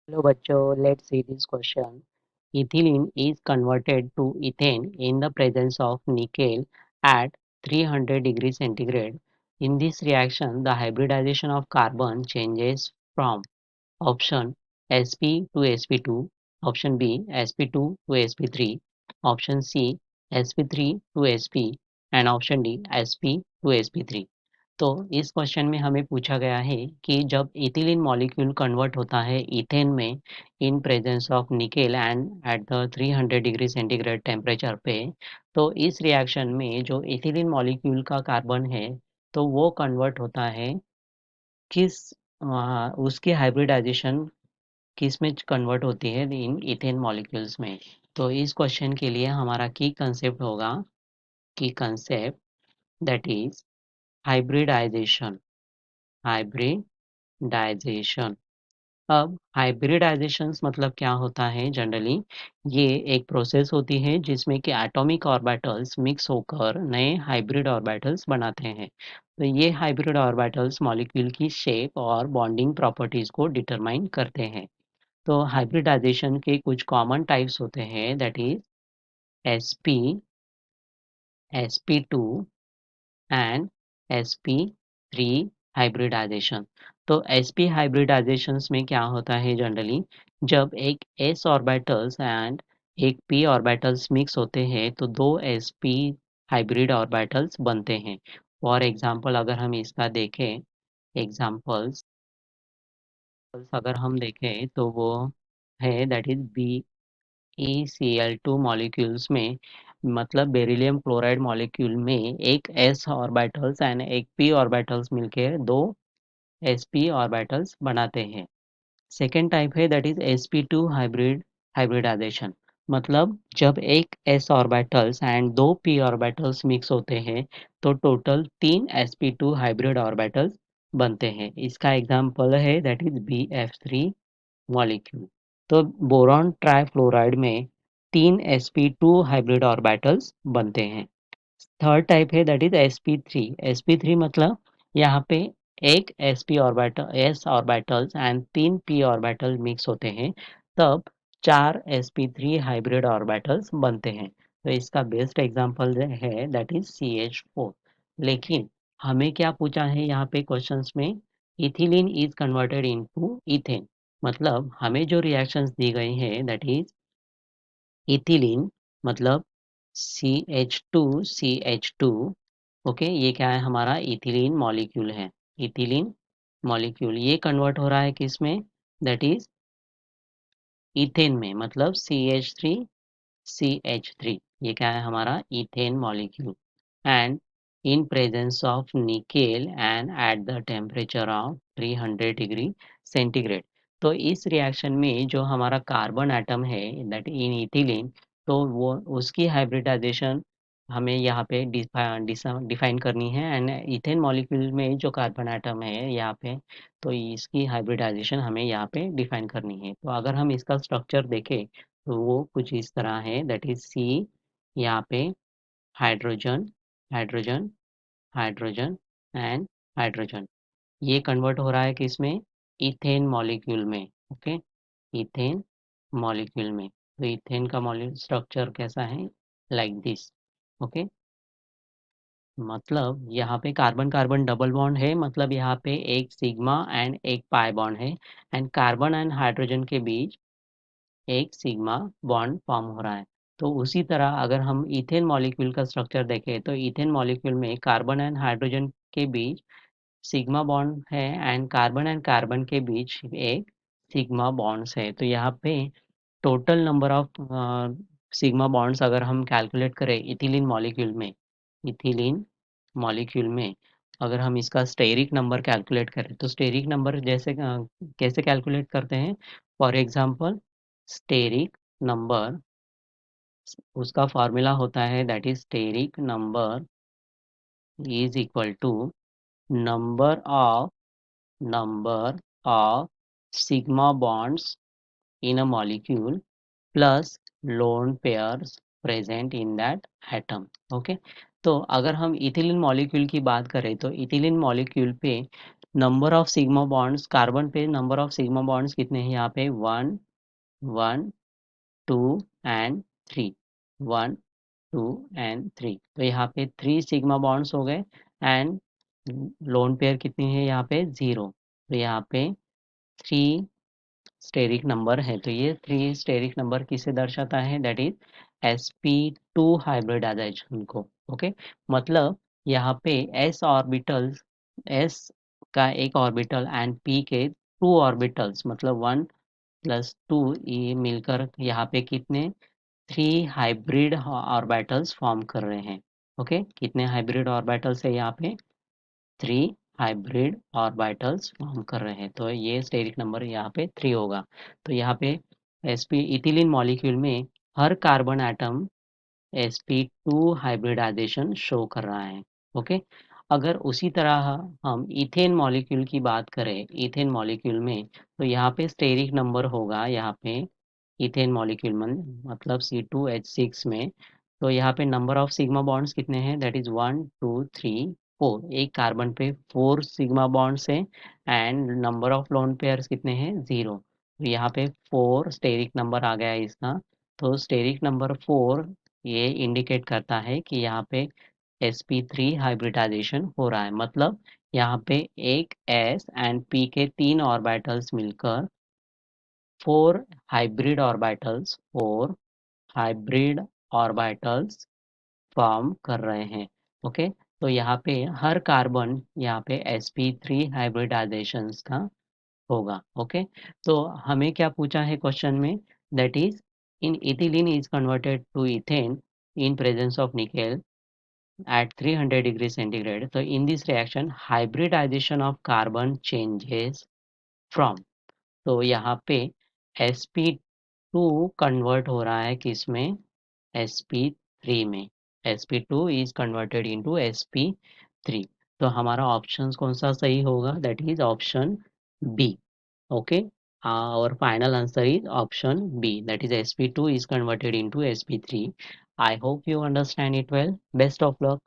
Hello bachcho, let's see this question. Ethylene is converted to ethane in the presence of nickel at 300 degrees centigrade. In this reaction, the hybridization of carbon changes from option sp to sp2, option b sp2 to sp3, option c sp3 to sp and option d sp to sp3. तो इस question में हमें पूछा गया है कि जब ethylene molecule convert होता है इथेन में in presence of nickel and at the 300 degree centigrade temperature पे, तो इस रिएक्शन में जो इथिलीन मॉलिक्यूल का कार्बन है तो वो कन्वर्ट होता है किस उसकी हाइब्रिडाइजेशन किस में कन्वर्ट होती है इन इथेन मॉलिक्यूल्स में। तो इस क्वेश्चन के लिए हमारा की कंसेप्ट होगा की concept that is hybridization. Hybridization. अब हाइब्रिडाइजेशन मतलब क्या होता है जनरली, ये एक प्रोसेस होती है जिसमें कि एटॉमिक ऑर्बिटल्स मिक्स होकर नए हाइब्रिड ऑर्बिटल्स बनाते हैं। तो ये हाइब्रिड ऑर्बिटल्स मॉलिक्यूल की शेप और बॉन्डिंग प्रॉपर्टीज को डिटरमाइन करते हैं। तो हाइब्रिडाइजेशन के कुछ कॉमन टाइप्स होते हैं that is sp, sp2 and sp3 hybridization. तो sp हाइब्रिडाइजेशंस में क्या होता है जनरली, जब एक s ऑर्बिटल्स एंड एक p ऑर्बिटल्स मिक्स होते हैं तो दो sp हाइब्रिड ऑर्बिटल्स बनते हैं। फॉर एग्जांपल अगर हम इसका देखें, एग्जांपल्स अगर हम देखें तो वो है दैट इज BeCl2 मॉलिक्यूल्स में, मतलब बेरिलियम क्लोराइड मॉलिक्यूल में एक s ऑर्बिटल्स एंड एक p ऑर्बिटल्स मिलकर दो sp ऑर्बिटल्स बनाते हैं। सेकेंड टाइप है दैट इज sp2 हाइब्रिडाइजेशन। मतलब जब एक s ऑर्बिटल्स एंड दो p ऑर्बिटल्स मिक्स होते हैं तो टोटल तीन sp2 हाइब्रिड ऑर्बिटल्स बनते हैं। इसका एग्जांपल है दैट इज BF3 मॉलिक्यूल। तो बोरॉन ट्राइफ्लोराइड में तीन sp2 हाइब्रिड ऑर्बिटल्स बनते हैं। थर्ड टाइप है दैट इज sp3। sp3 मतलब यहाँ पे एक sp orbital s orbitals and तीन p ऑर्बिटल मिक्स होते हैं, तब चार sp3 हाइब्रिड ऑर्बिटल्स बनते हैं। तो इसका बेस्ट एग्जांपल है दैट इज CH4। लेकिन हमें क्या पूछा है यहाँ पे क्वेश्चंस में, ethylene is converted into ethane. मतलब हमें जो रिएक्शंस दी गई हैं दैट इज इथिलीन मतलब CH2 ओके, ये क्या है हमारा इथिलीन मॉलिक्यूल है। इथिलीन मॉलिक्यूल ये कन्वर्ट हो रहा है किस में, दैट इज इथेन में, मतलब CH3 ये क्या है हमारा ethane molecule and in presence of nickel and at the temperature of 300 degree centigrade. तो इस रिएक्शन में जो हमारा कार्बन एटम है दैट इन इथिलीन, तो वो उसकी हाइब्रिडाइजेशन हमें यहाँ पे डिफाइन करनी है एंड इथेन मॉलिक्यूल में जो कार्बन एटम है यहाँ पे, तो इसकी हाइब्रिडाइजेशन हमें यहाँ पे डिफाइन करनी है। तो अगर हम इसका स्ट्रक्चर देखें तो वो कुछ इस तरह है दैट इज C, यहाँ पे hydrogen, hydrogen, hydrogen and hydrogen. ये कन्वर्ट हो रहा है किसमें, इथेन मॉलिक्यूल में। ओके, इथेन मॉलिक्यूल में। तो इथेन का मॉलिक्यूल स्ट्रक्चर कैसा है, लाइक दिस। ओके, मतलब यहाँ पे कार्बन कार्बन डबल बॉन्ड है, मतलब यहाँ पे एक सिग्मा एंड एक पाई बॉन्ड है एंड कार्बन एंड हाइड्रोजन के बीच एक सिग्मा बॉन्ड फॉर्म हो रहा है। तो उसी तरह अगर हम इथेन मॉलिक्यूल का स्ट्रक्चर देखें तो इथेन मॉलिक्यूल में कार्बन एंड हाइड्रोजन के बीच सिग्मा बॉन्ड है एंड कार्बन के बीच एक सिग्मा बॉन्ड्स है। तो यहाँ पे total number of sigma bonds अगर हम कैलकुलेट करें इथिलीन मॉलिक्यूल में, इथिलीन मॉलिक्यूल में अगर हम इसका स्टेरिक नंबर कैलकुलेट करें तो स्टेरिक नंबर जैसे कैसे कैलकुलेट करते हैं, फॉर एग्जांपल स्टेरिक नंबर, उसका फॉर्मूला होता है that is steric number is equal to number of number of sigma bonds in a molecule plus lone pairs present in that atom। Okay, तो अगर हम इथिलीन मॉलिक्यूल की बात करें तो इथिलीन मॉलिक्यूल पे number of sigma bonds, carbon पे number of sigma bonds कितने हैं यहाँ पे? 1 1 2 एंड 3, 1 2 एंड 3। तो यहाँ पे 3 सिग्मा बॉन्ड्स हो गए एंड लोन पेयर कितनी है यहाँ पे? 0। तो यहाँ पे 3 स्टेरिक नंबर है। तो ये 3 स्टेरिक नंबर किसे दर्शाता है? दैट इज sp2 हाइब्रिडाइजेशन को। ओके, मतलब यहाँ पे s ऑर्बिटल्स, s का एक ऑर्बिटल एंड p के 2 ऑर्बिटल्स, मतलब 1 प्लस 2, ये मिलकर यहाँ पे कितने? 3 हाइब्रिड ऑर्बिटल्स फॉर्म कर रहे हैं। ओके, कितने हाइब्रिड ऑर्बिटल्स है यहाँ पे? 3 हाइब्रिड ऑर्बिटल्स फॉर्म कर रहे हैं। तो ये स्टेरिक नंबर यहाँ पे 3 होगा। तो यहाँ पे sp इथिलीन मॉलिक्यूल में हर carbon atom sp2 hybridization show कर रहा है। ओके, अगर उसी तरह हम इथेन मॉलिक्यूल की बात करें, इथेन मॉलिक्यूल में, तो यहाँ पे स्टेरिक नंबर होगा यहाँ पे इथेन मॉलिक्यूल में, मतलब C2H6 में। तो यहाँ पे नंबर ऑफ सिग्मा बॉन्ड्स कितने हैं? That is 1 2 3 4। एक कार्बन पे 4 सिग्मा बॉन्ड्स हैं and number of lone pairs कितने हैं? 0। तो यहाँ पे 4 स्टेरिक नंबर आ गया है इसका। तो स्टेरिक नंबर 4 ये इंडिकेट करता है कि यहाँ पे sp3 हाइब्रिडाइजेशन हो रहा है। मतलब यहाँ पे एक s एंड p के 3 ऑर्बिटल्स मिलकर 4 hybrid orbitals, 4 hybrid orbitals form कर रहे हैं। ओके, तो यहाँ पे हर कार्बन यहाँ पे sp3 हाइब्रिडाइजेशन का होगा। ओके, तो हमें क्या पूछा है क्वेश्चन में? That is in ethylene is converted to ethane in presence of nickel at 300 degree centigrade. So in this reaction hybridization of carbon changes from, तो यहाँ पे sp2 कन्वर्ट हो रहा है किस में? sp3 में। sp2 is converted into sp3। तो हमारा ऑप्शन कौन सा सही होगा? That is option B. Okay, our final answer is option B, that is sp2 is converted into sp3। I hope you understand it well. Best of luck.